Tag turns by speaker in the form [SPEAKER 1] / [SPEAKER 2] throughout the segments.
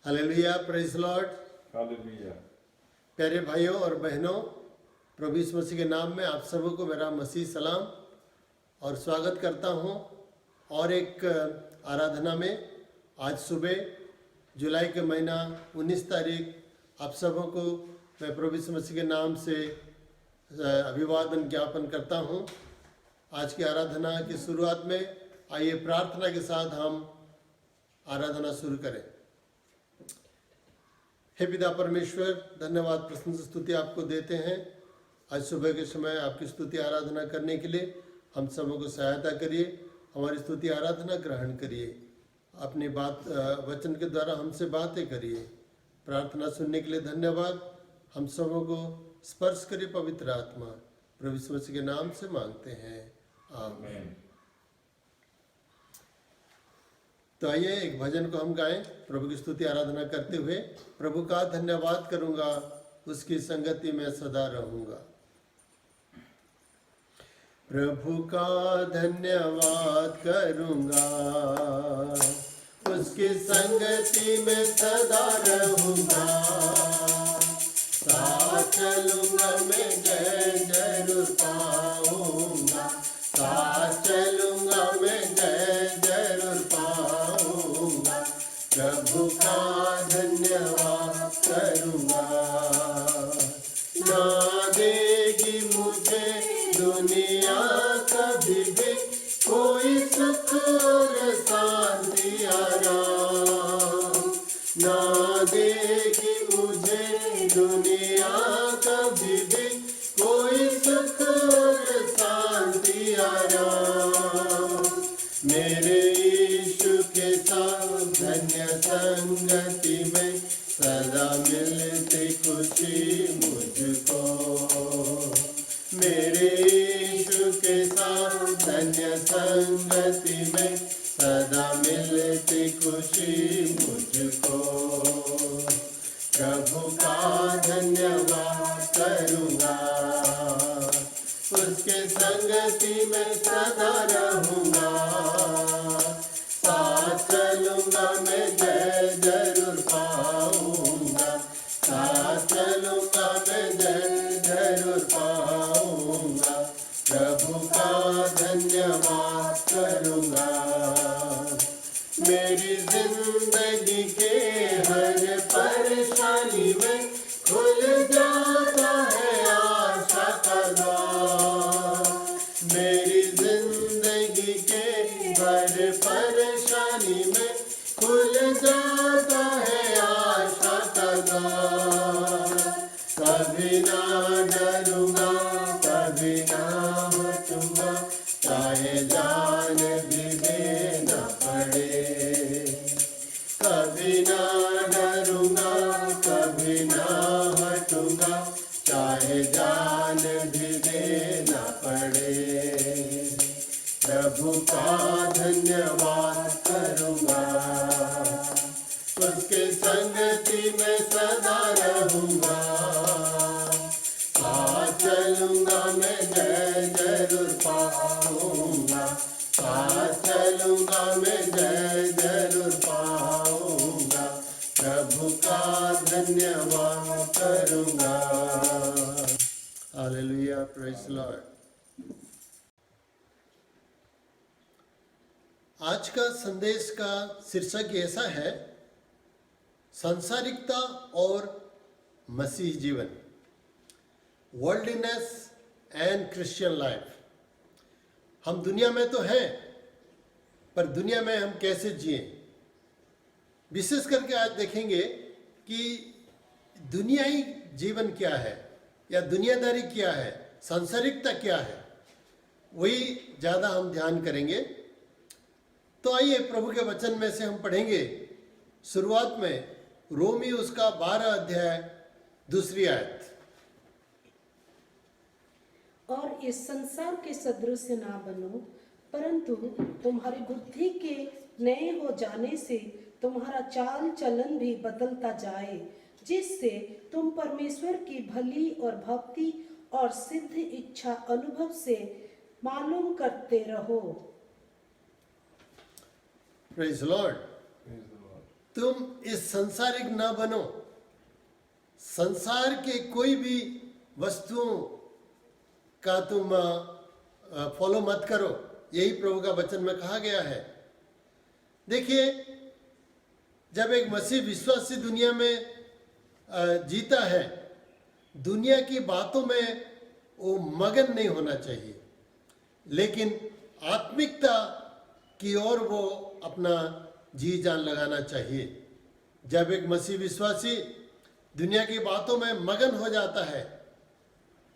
[SPEAKER 1] Hallelujah, praise Lord.
[SPEAKER 2] Hallelujah.
[SPEAKER 1] प्यारे भाइयों और बहनों, प्रभु यीशु मसीह के नाम में आप सबों को मेरा मसीह सलाम और स्वागत करता हूं। और एक आराधना में आज सुबह जुलाई के महीना 19 तारीख आप सबों को मैं प्रभु यीशु मसीह के नाम से अभिवादन ज्ञापन करता हूं। आज की आराधना की शुरुआत में आइए प्रार्थना के साथ हम आराधना शुरू करें। हे पिता परमेश्वर, धन्यवाद, प्रशंसा स्तुति आपको देते हैं। आज सुबह के समय आपकी स्तुति आराधना करने के लिए हम सबों को सहायता करिए। हमारी स्तुति आराधना ग्रहण करिए। अपनी बात वचन के द्वारा हमसे बातें करिए। प्रार्थना सुनने के लिए धन्यवाद। हम सबों को स्पर्श करिए पवित्र आत्मा। प्रभु यीशु मसीह के नाम से मांगते हैं, आमीन। तो आइए एक भजन को हम गाएं प्रभु की स्तुति आराधना करते हुए। प्रभु का धन्यवाद करूंगा, उसकी संगति में सदा रहूंगा। प्रभु का धन्यवाद करूंगा, उसकी संगति में सदा रहूंगा। साथ चलूंगा मैं, जय जरूर पाऊंगा। साथ चलूंगा मैं, जय जरूर पाऊंगा। प्रभु का धन्यवाद करूंगा। ना देगी मुझे दुनिया कभी भी कोई सुख और शांति आराम। ना देगी मुझे दुनिया कभी भी कोई सुख और शांति आराम। मेरे यीशु के साथ धन्य संगति में सदा मिलती खुशी मुझको। मेरे यीशु के साथ धन्य संगति में सदा मिलती खुशी मुझको। प्रभु का धन्यवाद करूंगा, उसके संगति में सदा रहूंगा। साथ चलूंगा मैं, जय जरूर पाऊंगा। साथ चलूंगा मैं, जय जरूर पाऊंगा। प्रभु का धन्यवाद करूंगा। मेरी जिंदगी के हर परेशानी में खुल जाता है आशा का द्वार। मेरी जिंदगी के हर परेशानी में खुल जाता है आशा का द्वार। कभी ना डरूंगा, कभी ना हटूंगा, चाहे जान भी देना पड़े। कभी ना डरूंगा, कभी ना हटूंगा, चाहे जान भी देना पड़े। प्रभु का धन्यवाद करूंगा, उसके संगति में सदा रहूंगा। साथ चलूंगा मैं, जय जरूर पाऊंगा। साथ चलूंगा मैं, जय जरूर पाऊंगा। प्रभु का धन्यवाद करूंगा। Hallelujah, praise Lord. आज का संदेश का शीर्षक ऐसा है, सांसारिकता और मसीह जीवन, वर्ल्डलीनेस एंड क्रिश्चियन लाइफ। हम दुनिया में तो हैं, पर दुनिया में हम कैसे जिए। विशेष करके आज देखेंगे कि दुनियाई जीवन क्या है या दुनियादारी क्या है, सांसारिकता क्या है, वही ज़्यादा हम ध्यान करेंगे। तो आइए प्रभु के वचन में से हम पढ़ेंगे। शुरुआत में रोमी उसका 12 अध्याय 2 आयत।
[SPEAKER 3] और इस संसार के सदृश ना बनो, परंतु तुम्हारी बुद्धि के नए हो जाने से तुम्हारा चाल चलन भी बदलता जाए, जिससे तुम परमेश्वर की भली और भक्ति और सिद्ध इच्छा अनुभव से मालूम करते रहो।
[SPEAKER 1] Praise Lord. तुम इस संसारिक ना बनो, संसार के कोई भी वस्तुओं का तुम फॉलो मत करो, यही प्रभु का वचन में कहा गया है। देखिए, जब एक मसीह विश्वासी दुनिया में जीता है, दुनिया की बातों में वो मगन नहीं होना चाहिए, लेकिन आत्मिकता की ओर वो अपना जी जान लगाना चाहिए। जब एक मसीह विश्वासी दुनिया की बातों में मगन हो जाता है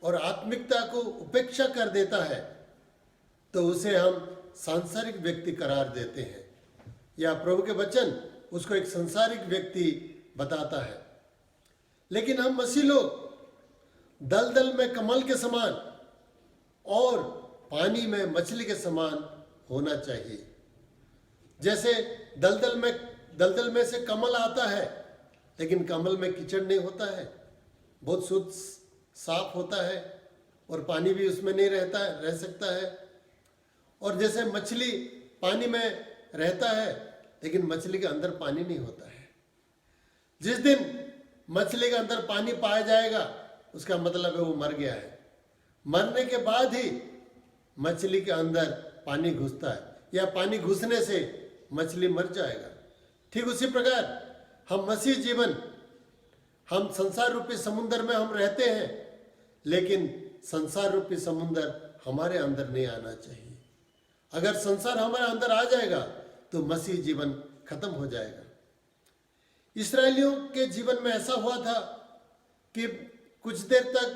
[SPEAKER 1] और आत्मिकता को उपेक्षा कर देता है, तो उसे हम सांसारिक व्यक्ति करार देते हैं, या प्रभु के वचन उसको एक सांसारिक व्यक्ति बताता है। लेकिन हम मसीह लोग दलदल में कमल के समान और पानी में मछली के समान होना चाहिए। जैसे दलदल में से कमल आता है, लेकिन कमल में कीचड़ नहीं होता है, बहुत शुद्ध साफ होता है और पानी भी उसमें नहीं रह सकता है। और जैसे मछली पानी में रहता है, लेकिन मछली के अंदर पानी नहीं होता है। जिस दिन मछली के अंदर पानी पाया जाएगा, उसका मतलब है वो मर गया है। मरने के बाद ही मछली के अंदर पानी घुसता है, या पानी घुसने से मछली मर जाएगा। ठीक उसी प्रकार हम मसीह जीवन, हम संसार रूपी समुद्र में हम रहते हैं, लेकिन संसार रूपी समुद्र हमारे अंदर नहीं आना चाहिए। अगर संसार हमारे अंदर आ जाएगा तो मसीह जीवन खत्म हो जाएगा। इस्राएलियों के जीवन में ऐसा हुआ था कि कुछ देर तक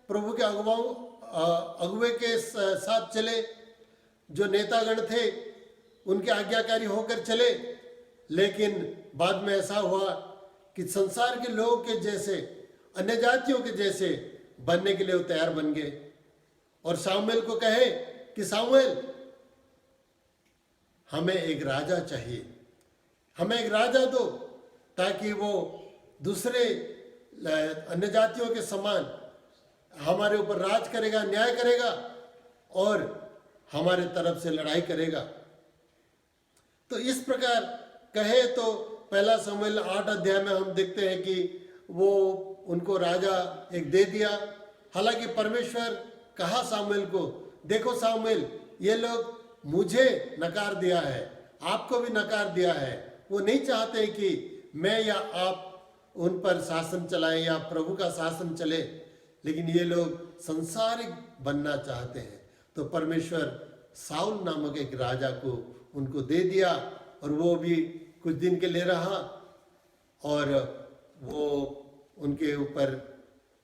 [SPEAKER 1] प्रभु के अगुवे के साथ चले, जो नेतागण थे उनके आज्ञाकारी होकर चले, लेकिन बाद में ऐसा हुआ कि संसार के लोगों के जैसे, अन्य जातियों के जैसे बनने के लिए वो तैयार बन गए और सामुएल को कहे कि सामुएल, हमें एक राजा चाहिए, हमें एक राजा दो, ताकि वो दूसरे अन्य जातियों के समान हमारे ऊपर राज करेगा, न्याय करेगा और हमारे तरफ से लड़ाई करेगा। तो इस प्रकार कहे तो पहला सामुएल 8 अध्याय में हम देखते हैं कि वो उनको राजा एक दे दिया। हालांकि परमेश्वर कहा सामुएल को, देखो सामुएल, ये लोग मुझे नकार दिया है, आपको भी नकार दिया है। वो नहीं चाहते कि मैं या आप उन पर शासन चलाएं या प्रभु का शासन चले, लेकिन ये लोग संसारिक बनना चाहते हैं। तो परमेश्वर साउल नामक एक राजा को उनको दे दिया और वो भी कुछ दिन के लिए रहा और वो उनके ऊपर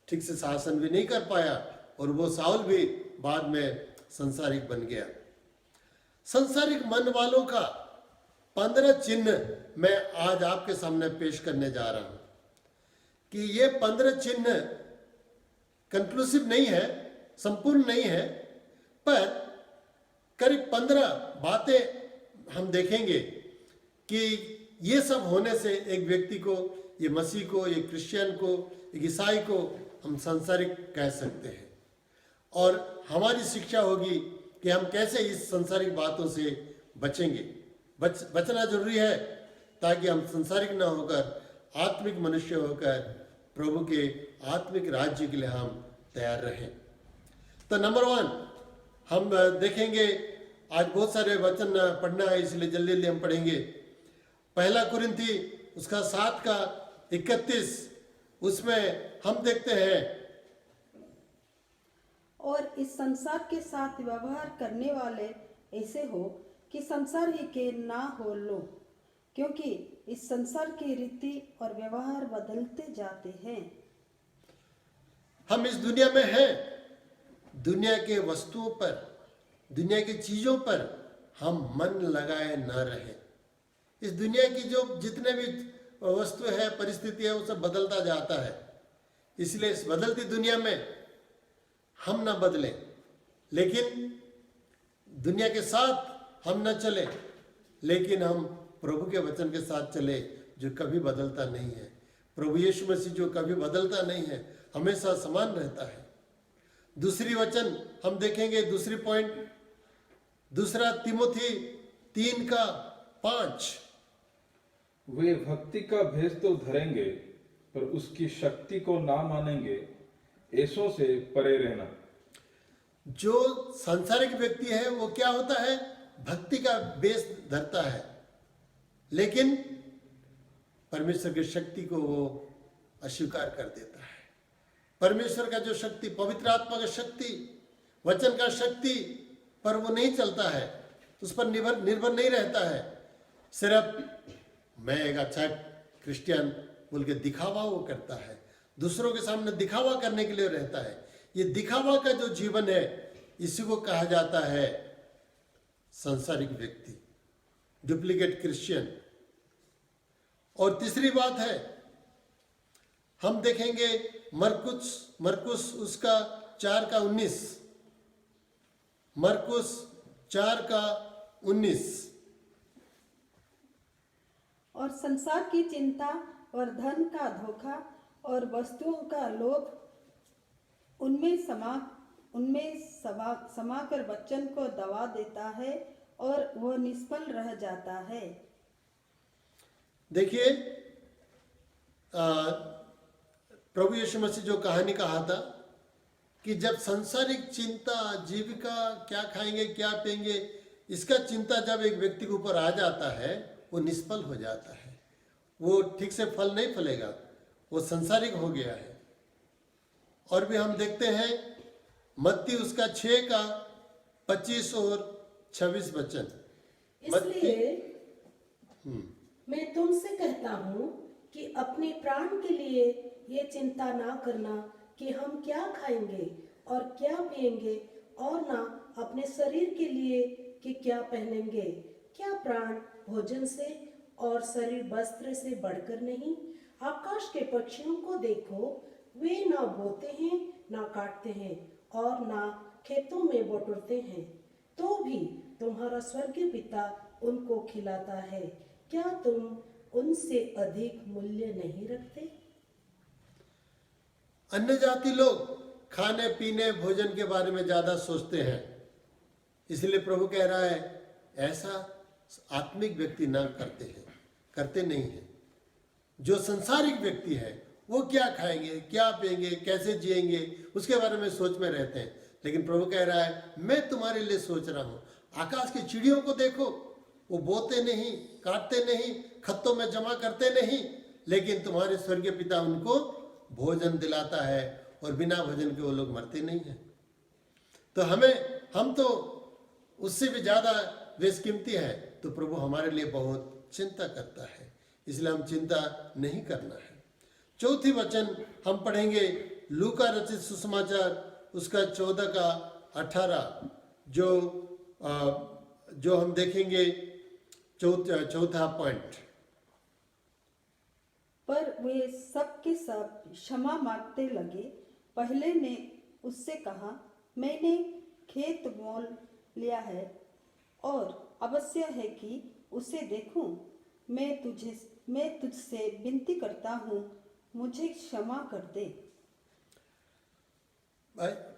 [SPEAKER 1] ठीक से शासन भी नहीं कर पाया और वो साउल भी बाद में संसारिक बन गया। संसारिक मन वालों का 15 चिन्ह मैं आज आपके सामने पेश करने जा रहा हूं कि ये 15 चिन्ह कंक्लूसिव नहीं है, संपूर्ण नहीं है, पर करीब 15 बातें हम देखेंगे कि ये सब होने से एक व्यक्ति को, ये मसीह को, ये क्रिश्चियन को, एक ईसाई को हम सांसारिक कह सकते हैं। और हमारी शिक्षा होगी कि हम कैसे इस सांसारिक बातों से बचेंगे। बचना जरूरी है ताकि हम सांसारिक ना होकर आत्मिक मनुष्य होकर प्रभु के आत्मिक राज्य के लिए हम तैयार रहें। तो नंबर 1 हम देखेंगे, आज बहुत सारे वचन पढ़ना है इसलिए जल्दी जल्दी हम पढ़ेंगे। पहला कुरिन्थी उसका 7 का 31, उसमें हम देखते हैं,
[SPEAKER 2] और इस संसार के साथ व्यवहार करने वाले ऐसे हो कि संसार ही के ना हो लो, क्योंकि इस संसार की रीति और व्यवहार बदलते जाते हैं।
[SPEAKER 1] हम इस दुनिया में हैं, दुनिया के वस्तुओं पर, दुनिया की चीजों पर हम मन लगाए न रहें। इस दुनिया की जो जितने भी वस्तु है, परिस्थिति है, वो सब बदलता जाता है। इसलिए इस बदलती दुनिया में हम ना बदलें, लेकिन दुनिया के साथ हम न चले, लेकिन हम प्रभु के वचन के साथ चले जो कभी बदलता नहीं है। प्रभु यीशु मसीह जो कभी बदलता नहीं है, हमेशा समान रहता है। दूसरी वचन हम देखेंगे, दूसरी पॉइंट, 2 तीमुथी 3 का 5,
[SPEAKER 4] वे भक्ति का भेष तो धरेंगे पर उसकी शक्ति को ना मानेंगे। ऐसों से परे रहना।
[SPEAKER 1] जो सांसारिक व्यक्ति है वो क्या होता है, भक्ति का बेस धरता है, लेकिन परमेश्वर की शक्ति को वो अस्वीकार कर देता है। परमेश्वर का जो शक्ति, पवित्र आत्मा का शक्ति, वचन का शक्ति पर वो नहीं चलता है, उस पर निर्भर नहीं रहता है। सिर्फ मैं एक अच्छा क्रिश्चियन बोल के दिखावा वो करता है, दूसरों के सामने दिखावा करने के लिए रहता है। ये दिखावा का जो जीवन है इसी को कहा जाता है सांसारिक व्यक्ति, डुप्लीकेट क्रिश्चियन। और तीसरी बात है, हम देखेंगे मरकुस उसका 4:19, मरकुस 4:19।
[SPEAKER 2] और संसार की चिंता और धन का धोखा और वस्तुओं का लोभ उनमें समाकर वचन को दबा देता है और वह निष्फल रह जाता है।
[SPEAKER 1] देखिए, प्रभु यीशु मसीह जो कहानी कहा था कि जब सांसारिक चिंता, जीविका, क्या खाएंगे क्या पिएंगे, इसका चिंता जब एक व्यक्ति के ऊपर आ जाता है वो निष्फल हो जाता है, वो ठीक से फल नहीं फलेगा, वो सांसारिक हो गया है। और भी हम देखते हैं मत्ती उसका 6:25 और 26 वचन।
[SPEAKER 3] इसलिए मैं तुमसे कहता हूँ कि अपने प्राण के लिए ये चिंता ना करना कि हम क्या खाएंगे और क्या पिएंगे, और ना अपने शरीर के लिए कि क्या पहनेंगे। क्या प्राण भोजन से और शरीर वस्त्र से बढ़कर नहीं? आकाश के पक्षियों को देखो, वे ना बोते हैं, ना काटते हैं और ना खेतों में बटोरते हैं, तो भी तुम्हारा स्वर्गीय पिता उनको खिलाता है। क्या तुम उनसे अधिक मूल्य नहीं रखते?
[SPEAKER 1] अन्य जाति लोग खाने पीने भोजन के बारे में ज्यादा सोचते हैं, इसलिए प्रभु कह रहा है ऐसा आत्मिक व्यक्ति ना करते नहीं है। जो संसारिक व्यक्ति है वो क्या खाएंगे, क्या पिएंगे, कैसे जिएंगे, उसके बारे में सोच में रहते हैं। लेकिन प्रभु कह रहा है मैं तुम्हारे लिए सोच रहा हूँ। आकाश की चिड़ियों को देखो, वो बोते नहीं, काटते नहीं, खत्तों में जमा करते नहीं, लेकिन तुम्हारे स्वर्गीय पिता उनको भोजन दिलाता है और बिना भोजन के वो लोग मरते नहीं हैं। तो हम तो उससे भी ज्यादा बेशकीमती है, तो प्रभु हमारे लिए बहुत चिंता करता है, इसलिए हम चिंता नहीं करना है। चौथी वचन हम पढ़ेंगे लूका रचित सुसमाचार उसका 14:18, जो हम देखेंगे चौथा पॉइंट।
[SPEAKER 2] पर वे सब के सब क्षमा मांगते लगे। पहले ने उससे कहा, मैंने खेत मोल लिया है और अवश्य है कि उसे देखूं। मैं तुझसे विनती करता हूँ, मुझे क्षमा कर दे।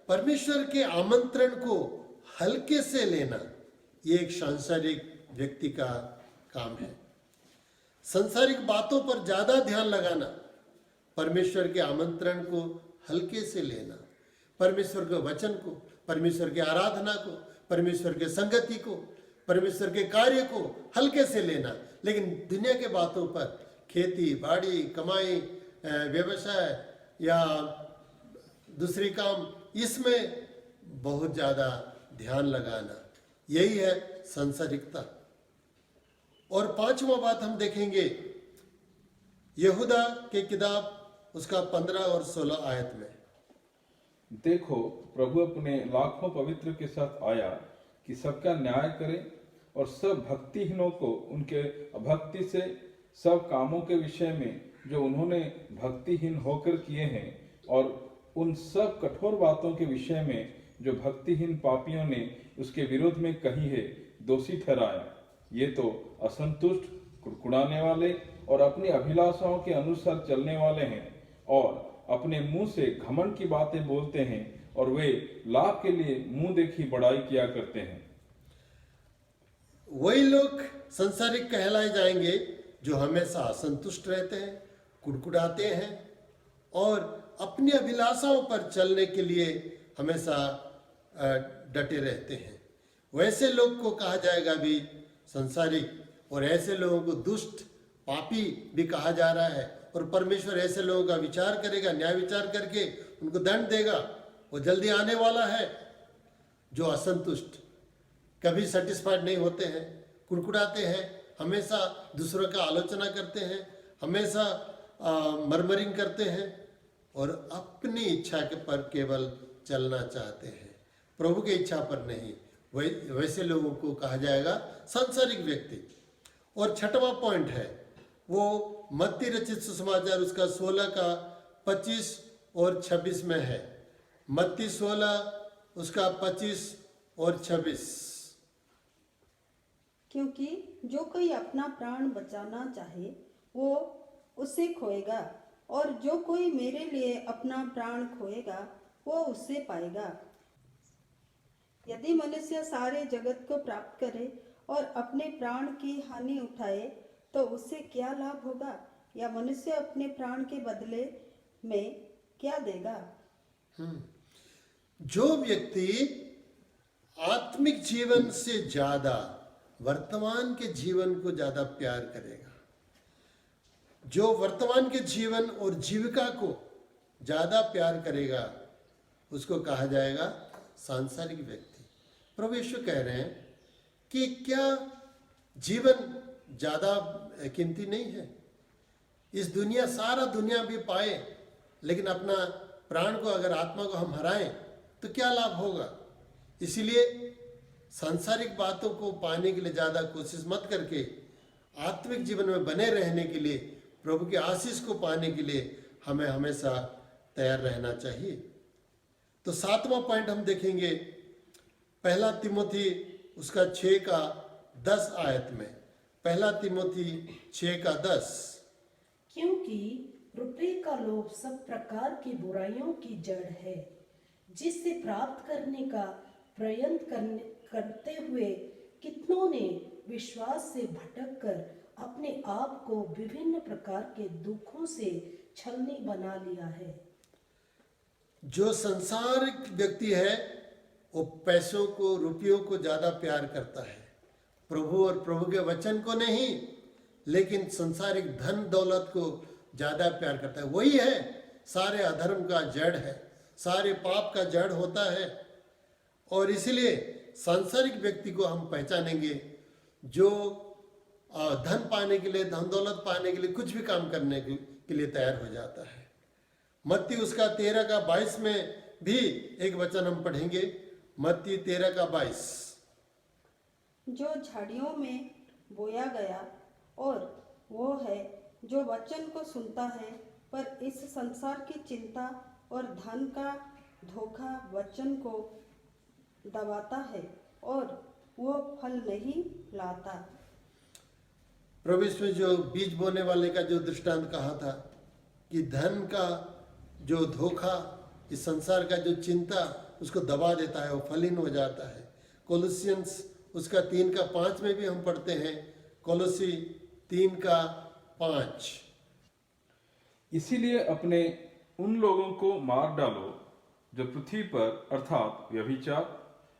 [SPEAKER 1] परमेश्वर के आमंत्रण को हल्के से लेना ये एक सांसारिक व्यक्ति का काम है। सांसारिक बातों पर ज्यादा ध्यान लगाना, परमेश्वर के आमंत्रण को हल्के से लेना, परमेश्वर के वचन को, परमेश्वर की आराधना को, परमेश्वर के संगति को, परमेश्वर के कार्य को हल्के से लेना। लेकिन दुनिया के बातों पर, खेती बाड़ी, कमाई, व्यवसाय या दूसरी काम, इसमें बहुत ज्यादा ध्यान लगाना, यही है सांसारिकता। और पांचवा बात हम देखेंगे यहूदा के किताब उसका 15 और 16 आयत में।
[SPEAKER 4] देखो, प्रभु अपने लाखों पवित्र के साथ आया कि सबका न्याय करे और सब भक्तिहीनों को उनके अभक्ति से, सब कामों के विषय में जो उन्होंने भक्तिहीन होकर किए हैं, और उन सब कठोर बातों के विषय में जो भक्तिहीन पापियों ने उसके विरोध में कही है, दोषी ठहराया। ये तो असंतुष्ट, कुड़कुड़ाने वाले और अपनी अभिलाषाओं के अनुसार चलने वाले हैं, और अपने मुंह से घमंड की बातें बोलते हैं, और वे लाभ के लिए मुंह देखी बड़ाई किया करते हैं।
[SPEAKER 1] वही लोग संसारिक कहलाए जाएंगे जो हमेशा असंतुष्ट रहते हैं, कुड़कुड़ाते हैं और अपनी अभिलाषाओं पर चलने के लिए हमेशा डटे रहते हैं। वैसे लोग को कहा जाएगा भी संसारिक, और ऐसे लोगों को दुष्ट, पापी भी कहा जा रहा है। और परमेश्वर ऐसे लोगों का विचार करेगा, न्याय विचार करके उनको दंड देगा। वो जल्दी आने वाला है। जो असंतुष्ट, कभी सेटिस्फाइड नहीं होते हैं, कुड़कुड़ाते हैं, हमेशा दूसरों का आलोचना करते हैं, हमेशा मरमरिंग करते हैं और अपनी इच्छा के पर केवल चलना चाहते हैं, प्रभु की इच्छा पर नहीं। वैसे लोगों को कहा जाएगा सांसारिक व्यक्ति। और छठवां पॉइंट है वो मत्ती रचित सुसमाचार उसका 16 का 25 और 26 में है। मत्ती 16 उसका 25 और 26।
[SPEAKER 2] क्योंकि जो कोई अपना प्राण बचाना चाहे वो उसे खोएगा, और जो कोई मेरे लिए अपना प्राण खोएगा वो उसे पाएगा। यदि मनुष्य सारे जगत को प्राप्त करे और अपने प्राण की हानि उठाए तो उससे क्या लाभ होगा, या मनुष्य अपने प्राण के बदले में क्या देगा।
[SPEAKER 1] जो व्यक्ति आत्मिक जीवन से ज्यादा वर्तमान के जीवन को ज्यादा प्यार करेगा, जो वर्तमान के जीवन और जीविका को ज्यादा प्यार करेगा, उसको कहा जाएगा सांसारिक व्यक्ति। प्रभु यीशु कह रहे हैं कि क्या जीवन ज्यादा कीमती नहीं है? इस दुनिया, सारा दुनिया भी पाए, लेकिन अपना प्राण को, अगर आत्मा को हम हराएं तो क्या लाभ होगा? इसीलिए सांसारिक बातों को पाने के लिए ज्यादा कोशिश मत करके आत्मिक जीवन में बने रहने के लिए, प्रभु की आशीष को पाने के लिए हमें हमेशा तैयार रहना चाहिए। तो 7वां पॉइंट हम देखेंगे 1 तिमोथी उसका 6 का 10 आयत में। 1 तिमोथी 6 का 10।
[SPEAKER 3] क्योंकि रुपये का लोभ सब प्रकार की बुराइयों की जड़ है, जिससे प्राप्त करने का प्रयत्न करते हुए कितनों ने विश्वास से भटक कर अपने आप को विभिन्न प्रकार के दुखों से छलनी बना लिया है।
[SPEAKER 1] जो संसारिक व्यक्ति है वो पैसों को, रुपयों को ज्यादा प्यार करता है, प्रभु और प्रभु के वचन को नहीं, लेकिन संसारिक धन दौलत को ज्यादा प्यार करता है। वही है सारे अधर्म का जड़ है, सारे पाप का जड़ होता है। और इसलिए सांसारिक व्यक्ति को हम पहचानेंगे जो धन पाने के लिए, धन दौलत पाने के लिए कुछ भी काम करने के लिए तैयार हो जाता है। मत्ती उसका 13 का 22 में भी एक वचन हम पढ़ेंगे। मत्ती 13 का 22।
[SPEAKER 2] जो झाड़ियों में बोया गया और वो है जो वचन को सुनता है, पर इस संसार की चिंता और धन का धोखा वचन को दबाता है और वो फल नहीं लाता।
[SPEAKER 1] प्रभु इसमें जो बीज बोने वाले का जो दृष्टांत कहा था कि धन का जो धोखा, इस संसार का जो चिंता उसको दबा देता है, वो फलीन हो जाता है। कोलोसियंस उसका 3 का 5 में भी हम पढ़ते हैं। कोलोसी 3 का 5।
[SPEAKER 4] इसीलिए अपने उन लोगों को मार डालो जो पृथ्वी पर अर्थात व्यभिचार,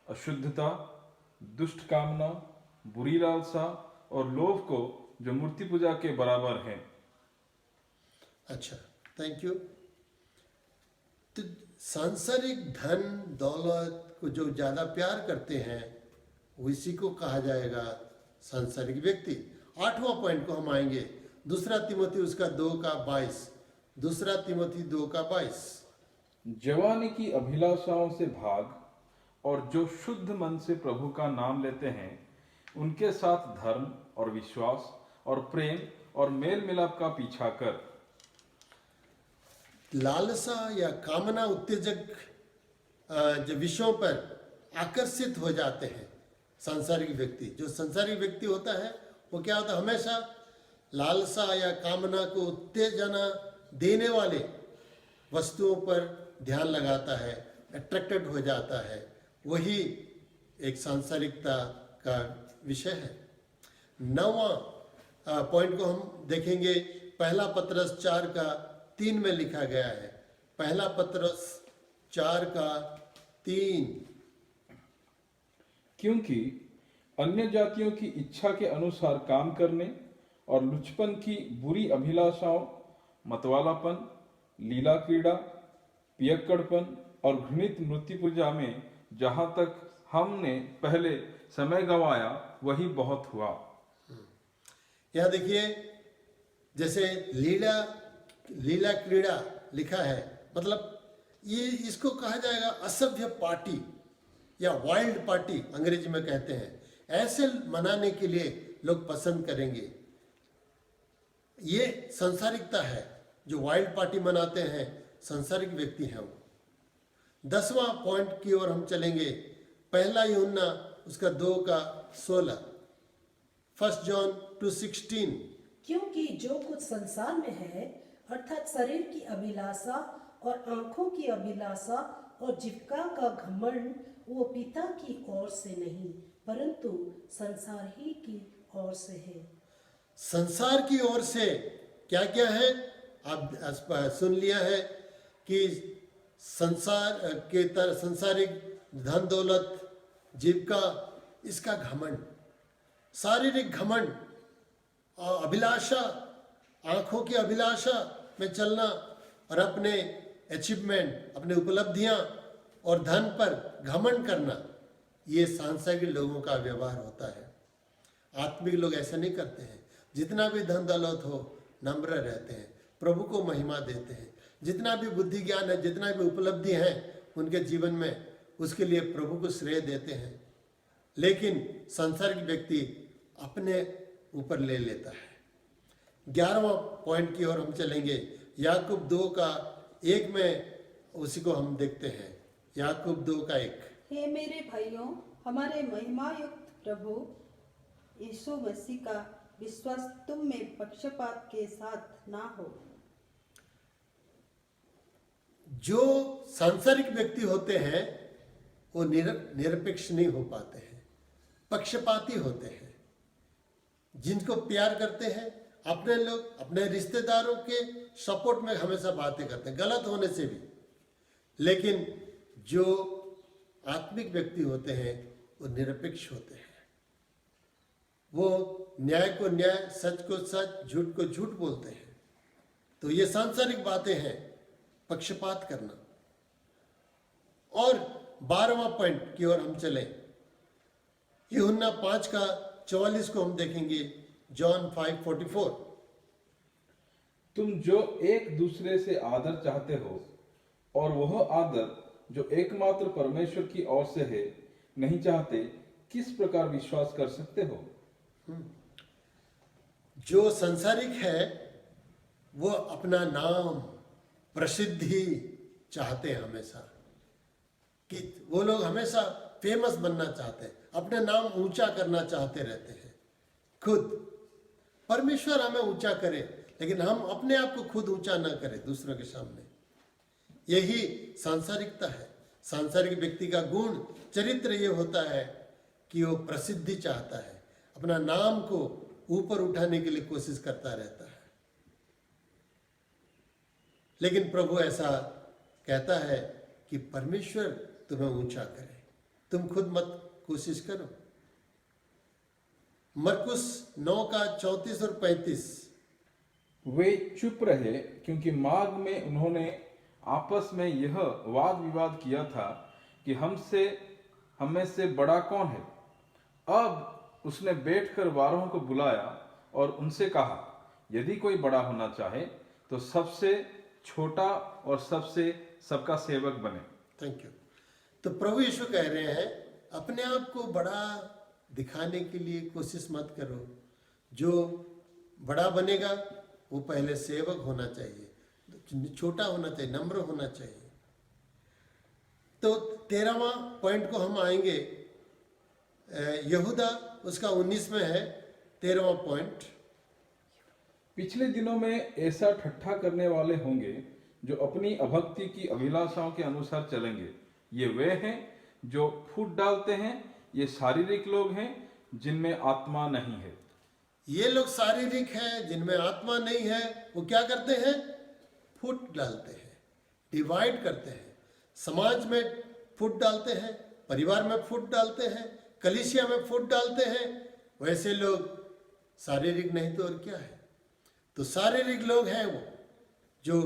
[SPEAKER 4] अशुद्धता, दुष्ट कामना, बुरी लालसा और लोभ को जो मूर्ति पूजा के बराबर है।
[SPEAKER 1] अच्छा, थैंक यू। तो सांसारिक धन दौलत को जो ज्यादा प्यार करते हैं उसी को कहा जाएगा सांसारिक व्यक्ति। 8वां पॉइंट को हम आएंगे। 2 तिमोथी उसका 2 का 22। 2 तिमोथी 2 का 22।
[SPEAKER 4] जवानी की अभिलाषाओं से भाग, और जो शुद्ध मन से प्रभु का नाम लेते हैं उनके साथ धर्म और विश्वास और प्रेम और मेल मिलाप का पीछा कर।
[SPEAKER 1] लालसा या कामना उत्तेजक जो विषयों पर आकर्षित हो जाते हैं सांसारिक व्यक्ति। जो सांसारिक व्यक्ति होता है वो क्या होता है, हमेशा लालसा या कामना को उत्तेजना देने वाले वस्तुओं पर ध्यान लगाता है, अट्रैक्टेड हो जाता है। वही एक सांसारिकता का विषय है। 9वां पॉइंट को हम देखेंगे। पहला पतरस 4:3 में लिखा गया है। पहला पतरस 4:3।
[SPEAKER 4] क्योंकि अन्य जातियों की इच्छा के अनुसार काम करने और लुचपन की बुरी अभिलाषाओं, मतवालापन, लीला क्रीड़ा, पियक्कड़पन और घृणित मूर्ति पूजा में जहां तक हमने पहले समय गंवाया वही बहुत हुआ।
[SPEAKER 1] यहाँ देखिए, जैसे लीला क्रीड़ा लिखा है, मतलब ये इसको कहा जाएगा असभ्य पार्टी या वाइल्ड पार्टी अंग्रेजी में कहते हैं। ऐसे मनाने के लिए लोग पसंद करेंगे। ये संसारिकता है। जो वाइल्ड पार्टी मनाते हैं संसारिक व्यक्ति हैं वो। 10वां पॉइंट की ओर हम चलेंगे। पहला यूहन्ना उसका 2:16, 1 जॉन 2:16।
[SPEAKER 3] क्योंकि जो कुछ संसार में है, अर्थात शरीर की अभिलाषा और आंखों की अभिलाषा और जिह्वा का घमंड, वो पिता की ओर से नहीं परंतु संसार ही की ओर से है।
[SPEAKER 1] संसार की ओर से क्या क्या है आप सुन लिया है कि संसार के तरह सांसारिक धन दौलत, जीविका, इसका घमंड, शारीरिक घमंड, अभिलाषा, आंखों की अभिलाषा में चलना और अपने अचीवमेंट, अपने उपलब्धियां और धन पर घमंड करना, ये सांसारिक लोगों का व्यवहार होता है। आत्मिक लोग ऐसा नहीं करते हैं। जितना भी धन दौलत हो, नम्र रहते हैं, प्रभु को महिमा देते हैं। जितना भी बुद्धि ज्ञान है, जितना भी उपलब्धि है उनके जीवन में, उसके लिए प्रभु को श्रेय देते हैं। लेकिन सांसारिक व्यक्ति अपने ऊपर ले लेता है। 11वां पॉइंट की ओर हम चलेंगे। याकूब 2:1 में उसी को हम देखते हैं। याकूब 2:1।
[SPEAKER 2] हे मेरे भाइयों, हमारे महिमायुक्त प्रभु यीशु मसीह का विश्वास तुम में पक्षपात के साथ ना हो।
[SPEAKER 1] जो सांसारिक व्यक्ति होते हैं वो निरपेक्ष नहीं हो पाते हैं, पक्षपाती होते हैं। जिनको प्यार करते हैं, अपने लोग अपने रिश्तेदारों के सपोर्ट में हमेशा बातें करते हैं, गलत होने से भी। लेकिन जो आत्मिक व्यक्ति होते हैं वो निरपेक्ष होते हैं। वो न्याय को न्याय, सच को सच, झूठ को झूठ बोलते हैं। तो ये सांसारिक बातें हैं, पक्षपात करना। और 12वां पॉइंट की ओर हम चलें। यूहन्ना 5:44 को हम देखेंगे। जॉन 5:44।
[SPEAKER 4] तुम जो एक दूसरे से आदर चाहते हो और वह आदर जो एकमात्र परमेश्वर की ओर से है नहीं चाहते, किस प्रकार विश्वास कर सकते हो?
[SPEAKER 1] जो संसारिक है वो अपना नाम, प्रसिद्धि चाहते हैं हमेशा, कि वो लोग हमेशा फेमस बनना चाहते हैं, अपने नाम ऊंचा करना चाहते रहते हैं। खुद परमेश्वर हमें ऊंचा करे, लेकिन हम अपने आप को खुद ऊंचा ना करें दूसरों के सामने। यही सांसारिकता है। सांसारिक व्यक्ति का गुण, चरित्र ये होता है कि वो प्रसिद्धि चाहता है, अपना नाम को ऊपर उठाने के लिए कोशिश करता रहता है। लेकिन प्रभु ऐसा कहता है कि परमेश्वर तुम्हें ऊंचा करे, तुम खुद मत कोशिश करो। मरकुस 9:34 और 35।
[SPEAKER 4] वे चुप रहे क्योंकि मार्ग में उन्होंने आपस में यह वाद विवाद किया था कि हमें से बड़ा कौन है। अब उसने बैठकर 12 को बुलाया और उनसे कहा, यदि कोई बड़ा होना चाहे तो सबसे छोटा और सबका सेवक बने।
[SPEAKER 1] Thank you. तो प्रभु यीशु कह रहे हैं, अपने आप को बड़ा दिखाने के लिए कोशिश मत करो। जो बड़ा बनेगा वो पहले सेवक होना चाहिए, छोटा होना चाहिए, नम्र होना चाहिए। तो 13वां पॉइंट को हम आएंगे। यहूदा उसका 19 में है 13वां पॉइंट।
[SPEAKER 4] पिछले दिनों में ऐसा ठट्ठा करने वाले होंगे जो अपनी अभक्ति की अभिलाषाओं के अनुसार चलेंगे। ये वे हैं जो फूट डालते हैं। ये शारीरिक लोग हैं जिनमें आत्मा नहीं है।
[SPEAKER 1] ये लोग शारीरिक हैं, जिनमें आत्मा नहीं है, वो क्या करते हैं? फूट डालते हैं, डिवाइड करते हैं, समाज में फूट डालते हैं, परिवार में फूट डालते हैं, कलीसिया में फूट डालते हैं। वैसे लोग शारीरिक नहीं तो और क्या है? तो शारीरिक लोग हैं वो जो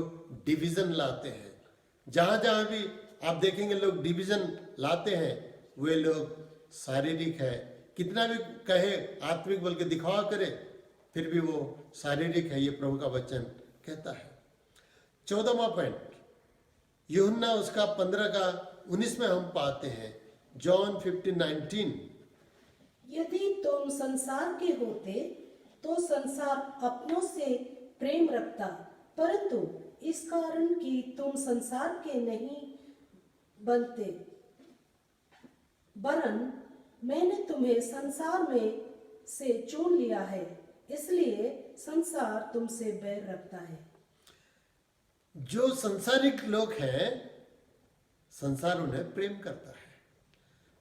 [SPEAKER 1] डिवीजन लाते हैं। जहां जहां भी आप देखेंगे लोग डिवीजन लाते हैं, वे लोग शारीरिक है। कितना भी कहे आत्मिक बोल के दिखावा करे, फिर भी वो शारीरिक है, ये प्रभु का वचन कहता है। 14वां पॉइंट यूहन्ना उसका 15 का 19 में हम पाते हैं, जॉन 15:19।
[SPEAKER 3] यदि तुम संसार के होते तो संसार अपनों से प्रेम रखता, परंतु इस कारण कि तुम संसार के नहीं बनते, वरन मैंने तुम्हें संसार में से चुन लिया है, इसलिए संसार तुमसे बैर रखता है।
[SPEAKER 1] जो संसारिक लोग हैं, संसार उन्हें प्रेम करता है।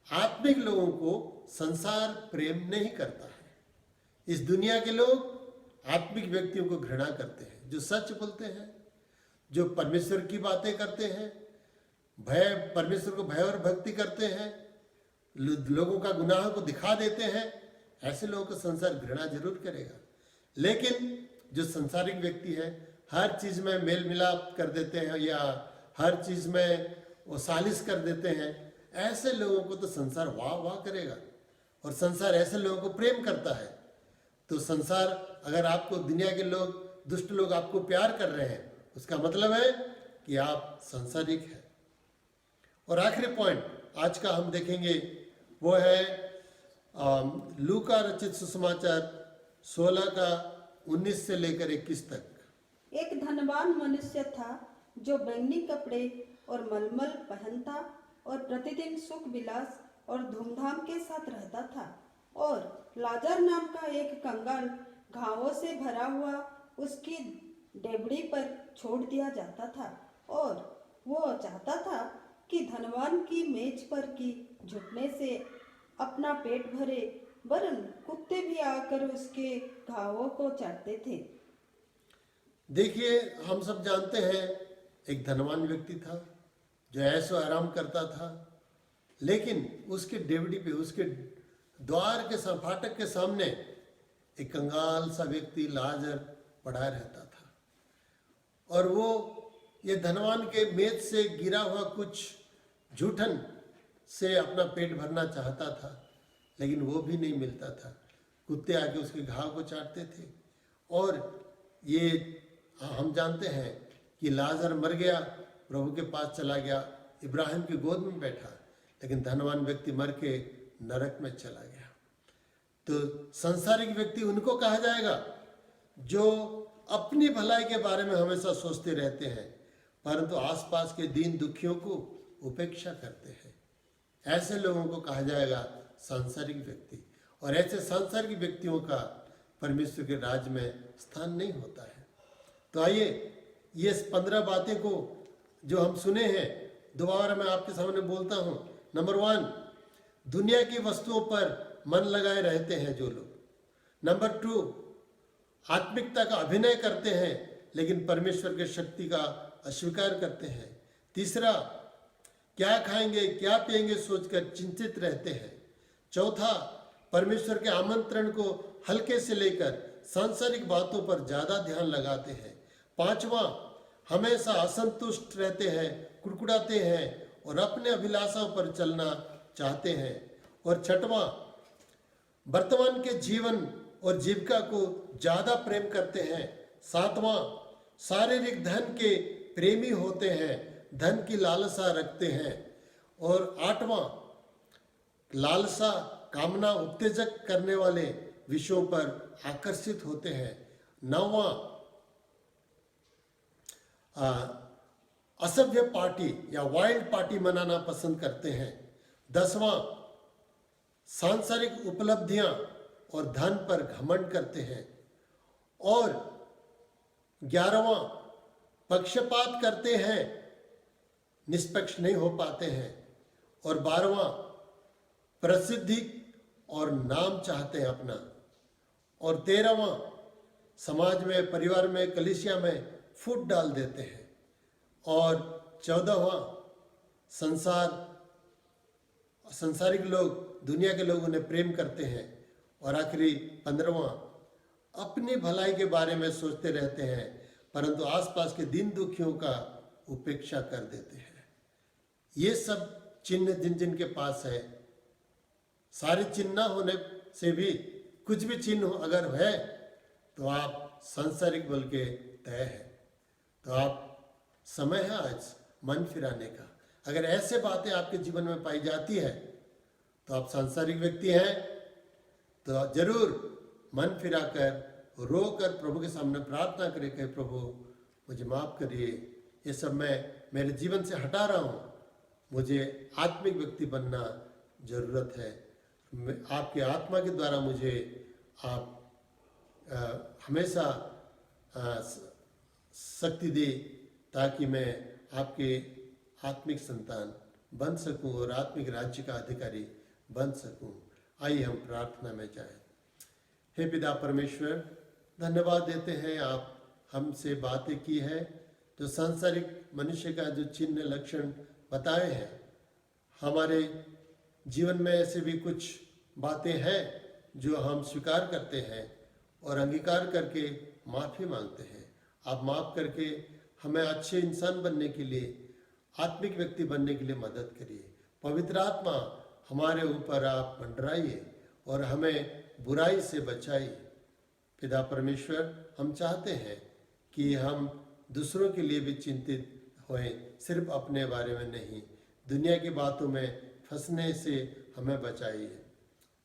[SPEAKER 1] आत्मिक लोगों को संसार प्रेम नहीं करता है। इस दुनिया के लोग आत्मिक व्यक्तियों को घृणा करते हैं, जो सच बोलते हैं, जो परमेश्वर की बातें करते हैं, परमेश्वर को भय और भक्ति करते हैं, लोगों का गुनाह को दिखा देते हैं। ऐसे लोगों को संसार घृणा जरूर करेगा। लेकिन जो संसारिक व्यक्ति है, हर चीज में मेल मिलाप कर देते हैं या हर चीज में वो सालिश कर देते हैं, ऐसे लोगों को तो संसार वाह वाह करेगा। और संसार ऐसे लोगों को प्रेम करता है। तो संसार, अगर आपको दुनिया के लोग, दुष्ट लोग आपको प्यार कर रहे हैं, उसका मतलब है कि आप संसारिक हैं। और आखिरी पॉइंट आज का हम देखेंगे वो है लूका रचित सुसमाचार 16 का 19 से लेकर 21 तक।
[SPEAKER 2] एक धनवान मनुष्य था जो बैंगनी कपड़े और मलमल पहनता और प्रतिदिन सुख विलास और धूमधाम के साथ रहता था। और लाजर नाम का एक कंगाल घावों से भरा हुआ उसकी डेबड़ी पर छोड़ दिया जाता था। और वो चाहता था कि धनवान की मेज पर की झुकने से अपना पेट भरे, वरन कुत्ते भी आकर उसके घावों को चाटते थे।
[SPEAKER 1] देखिए, हम सब जानते हैं एक धनवान व्यक्ति था जो ऐसो आराम करता था, लेकिन उसके डेवड़ी पे, उसके द्वार के फाटक के सामने एक कंगाल सा व्यक्ति लाजर पड़ा रहता था। और वो ये धनवान के मेज से गिरा हुआ कुछ जूठन से अपना पेट भरना चाहता था, लेकिन वो भी नहीं मिलता था। कुत्ते आके उसके घाव को चाटते थे। और ये हम जानते हैं कि लाजर मर गया, प्रभु के पास चला गया, इब्राहिम की गोद में बैठा, लेकिन धनवान व्यक्ति मर के नरक में चला गया। तो संसारिक व्यक्ति उनको कहा जाएगा जो अपनी भलाई के बारे में हमेशा सोचते रहते हैं, परंतु आसपास के दीन दुखियों को उपेक्षा करते हैं। ऐसे लोगों को कहा जाएगा सांसारिक व्यक्ति। और ऐसे सांसारिक व्यक्तियों का परमेश्वर के राज्य में स्थान नहीं होता है। तो आइए, ये 15 बातें को जो हम सुने हैं, दोबारा मैं आपके सामने बोलता हूं। नंबर 1, दुनिया की वस्तुओं पर मन लगाए रहते हैं जो लोग। नंबर 2, आत्मिकता का अभिनय करते हैं लेकिन परमेश्वर के शक्ति का अस्वीकार करते हैं। तीसरा, क्या खाएंगे क्या पिएंगे सोचकर चिंतित रहते हैं। चौथा, परमेश्वर के आमंत्रण को हल्के से लेकर सांसारिक बातों पर ज्यादा ध्यान लगाते हैं। पांचवा, हमेशा असंतुष्ट रहते हैं, कुड़कुड़ाते हैं और अपने अभिलाषाओं पर चलना चाहते हैं। और छठवां, वर्तमान के जीवन और जीविका को ज्यादा प्रेम करते हैं। सातवां, शारीरिक धन के प्रेमी होते हैं, धन की लालसा रखते हैं। और आठवां, लालसा कामना उत्तेजक करने वाले विषयों पर आकर्षित होते हैं। नौवां, असभ्य पार्टी या वाइल्ड पार्टी मनाना पसंद करते हैं। 10वां, सांसारिक उपलब्धियां और धन पर घमंड करते हैं। और 11वां, पक्षपात करते हैं, निष्पक्ष नहीं हो पाते हैं। और 12वां, प्रसिद्धि और नाम चाहते हैं अपना। और 13वां समाज में, परिवार में, कलीसिया में फूट डाल देते हैं। और 14वां संसारिक लोग, दुनिया के लोग उन्हें प्रेम करते हैं। और आखिरी 15वां अपनी भलाई के बारे में सोचते रहते हैं, परंतु आसपास के दीन दुखियों का उपेक्षा कर देते हैं। ये सब चिन्ह जिन जिन के पास है, सारे चिन्ह ना होने से भी कुछ भी चिन्ह अगर है तो आप सांसारिक बल के तय है। तो आप समय है आज मन फिराने का। अगर ऐसे बातें आपके जीवन में पाई जाती है तो आप सांसारिक व्यक्ति हैं, तो जरूर मन फिराकर, रो कर प्रभु के सामने प्रार्थना करें कि प्रभु मुझे माफ करिए, ये सब मैं मेरे जीवन से हटा रहा हूँ, मुझे आत्मिक व्यक्ति बनना जरूरत है। आपके आत्मा के द्वारा मुझे आप हमेशा शक्ति दे, ताकि मैं आपके आत्मिक संतान बन सकूं और आत्मिक राज्य का अधिकारी बन सकूं। आइए हम प्रार्थना में जाएं। हे पिता परमेश्वर, धन्यवाद देते हैं आप हमसे बातें की है, जो सांसारिक मनुष्य का जो चिन्ह लक्षण बताए हैं। हमारे जीवन में ऐसे भी कुछ बातें हैं जो हम स्वीकार करते हैं और अंगीकार करके माफ़ी मांगते हैं। आप माफ़ करके हमें अच्छे इंसान बनने के लिए, आत्मिक व्यक्ति बनने के लिए मदद करिए। पवित्र आत्मा हमारे ऊपर आप मंडराइए और हमें बुराई से बचाइए। पिता परमेश्वर, हम चाहते हैं कि हम दूसरों के लिए भी चिंतित होएं, सिर्फ अपने बारे में नहीं। दुनिया की बातों में फंसने से हमें बचाइए।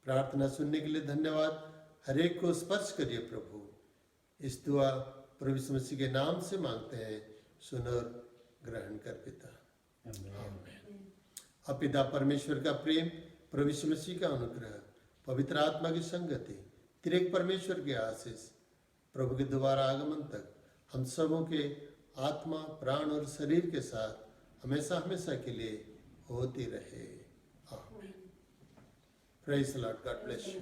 [SPEAKER 1] प्रार्थना सुनने के लिए धन्यवाद। हर एक को स्पर्श करिए प्रभु। इस दुआ प्रभु यीशु मसीह के नाम से मांगते हैं, सुन और ग्रहण कर पिता। आमीन। अब पिता परमेश्वर का प्रेम, प्रभु यीशु मसीह का अनुग्रह, पवित्र आत्मा की संगति, त्रिएक परमेश्वर की आशीष, प्रभु के दोबारा आगमन तक हम सबों के आत्मा, प्राण और शरीर के साथ हमेशा हमेशा के लिए होती रहे। आमीन। Praise the Lord. God bless you.